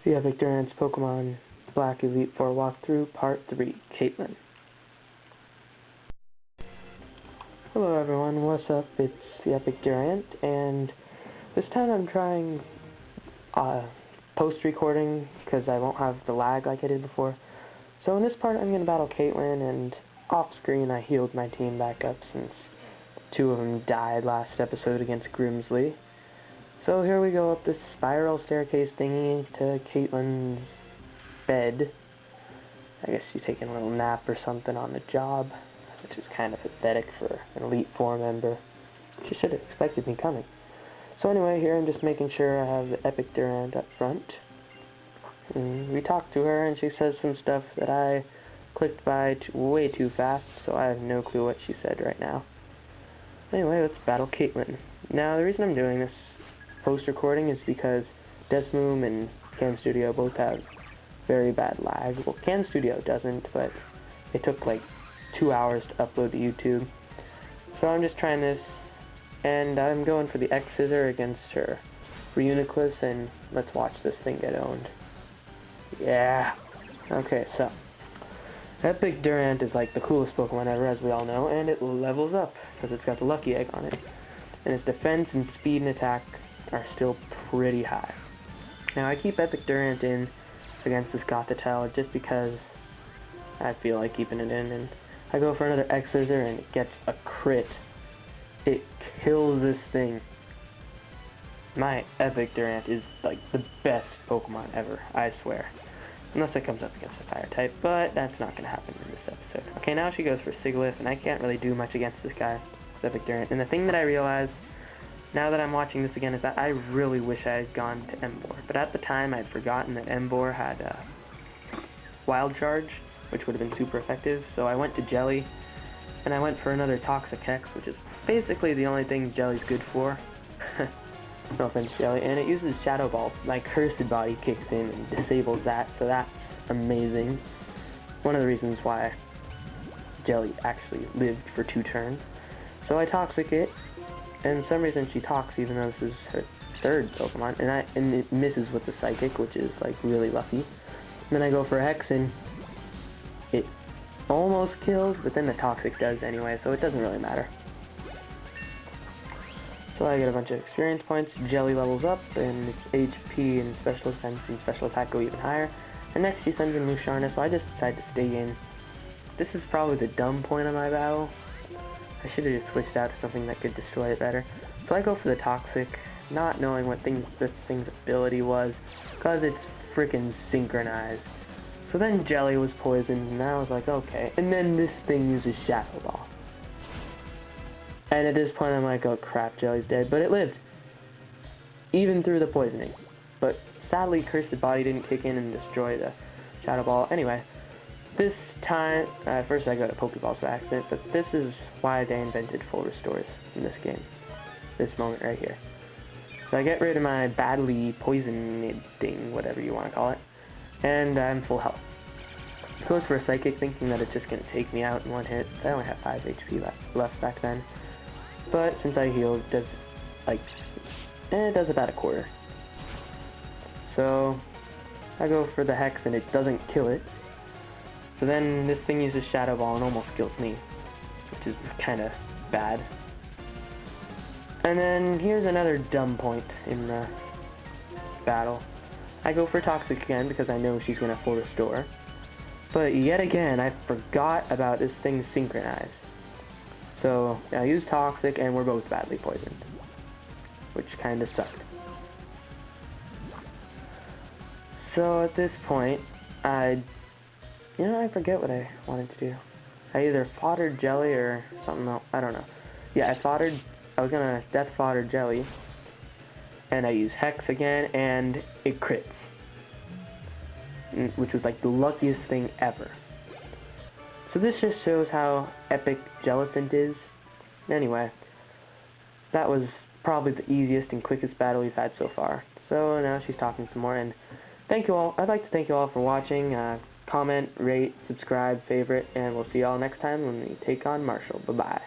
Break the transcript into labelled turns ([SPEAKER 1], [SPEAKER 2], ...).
[SPEAKER 1] TheEpicDurant's Pokemon Black Elite 4 walkthrough, Part 3, Caitlin. Hello everyone, what's up? It's TheEpicDurant, and this time I'm trying post-recording because I won't have the lag like I did before. So in this part I'm going to battle Caitlin, and off-screen I healed my team back up since two of them died last episode against Grimsley. So here we go up this spiral staircase thingy to Caitlin's bed. I guess she's taking a little nap or something on the job, which is kind of pathetic for an Elite 4 member. She should have expected me coming. So anyway, here I'm just making sure I have the Epic Durant up front. And we talked to her and she says some stuff that I clicked by way too fast, so I have no clue what she said right now. Anyway, let's battle Caitlin. Now, the reason I'm doing this post-recording is because Desmoom and Cam Studio both have very bad lag. Well, Cam Studio doesn't, but it took like 2 hours to upload to YouTube. So I'm just trying this, and I'm going for the X Scissor against her Reuniclus, and let's watch this thing get owned. Yeah! Okay, so Epic Durant is like the coolest Pokemon ever, as we all know, and it levels up because it's got the Lucky Egg on it. And its defense and speed and attack are still pretty high. Now I keep Epic Durant in against this Gothitelle just because I feel like keeping it in, and I go for another X Scissor and it gets a crit. It kills this thing. My Epic Durant is like the best Pokemon ever, I swear. Unless it comes up against a fire type, but that's not going to happen in this episode. Okay, now she goes for Sigilyph, and I can't really do much against this guy with Epic Durant. And the thing that I realized now that I'm watching this again is that I really wish I had gone to Emboar. But at the time, I'd forgotten that Emboar had Wild Charge, which would have been super effective. So I went to Jelly, and I went for another Toxic Hex, which is basically the only thing Jelly's good for. No offense, Jelly. And it uses Shadow Ball. My Cursed Body kicks in and disables that, so that's amazing. One of the reasons why Jelly actually lived for 2 turns. So I Toxic it, and for some reason she talks even though this is her 3rd Pokemon, and it misses with the Psychic, which is like really lucky. And then I go for a Hex, and it almost kills, but then the Toxic does anyway, so it doesn't really matter. So I get a bunch of experience points, Jelly levels up, and its HP and special defense and special attack go even higher. And next she sends in Musharna, so I just decide to stay in. This is probably the dumb point of my battle. I should have just switched out to something that could destroy it better. So I go for the Toxic, not knowing what this thing's ability was, because it's freaking synchronized. So then Jelly was poisoned, and I was like, okay. And then this thing uses Shadow Ball. And at this point I'm like, oh crap, Jelly's dead, but it lived. Even through the poisoning. But sadly, Cursed Body didn't kick in and destroy the Shadow Ball. Anyway, this time, first I got a Pokeballs by accident, but this is why they invented full restores in this game. This moment right here. So I get rid of my badly poisoned thing, whatever you want to call it, and I'm full health. Goes for a Psychic, thinking that it's just going to take me out in one hit. I only had 5 HP left back then. But since I healed, it does like, it does about a quarter. So I go for the Hex and it doesn't kill it. So then this thing uses Shadow Ball and almost kills me, which is kind of bad. And then here's another dumb point in the battle. I go for Toxic again because I know she's going to full restore. But yet again, I forgot about this thing synchronized. So I use Toxic and we're both badly poisoned, which kind of sucked. So at this point, I forget what I wanted to do. I either foddered Jelly or something else, I don't know. Yeah, I was gonna Death Fodder Jelly, and I use Hex again, and it crits. Which was like the luckiest thing ever. So this just shows how epic Jellicent is. Anyway, that was probably the easiest and quickest battle we've had so far. So now she's talking some more, and thank you all. I'd like to thank you all for watching. Comment, rate, subscribe, favorite, and we'll see y'all next time when we take on Marshall. Bye-bye.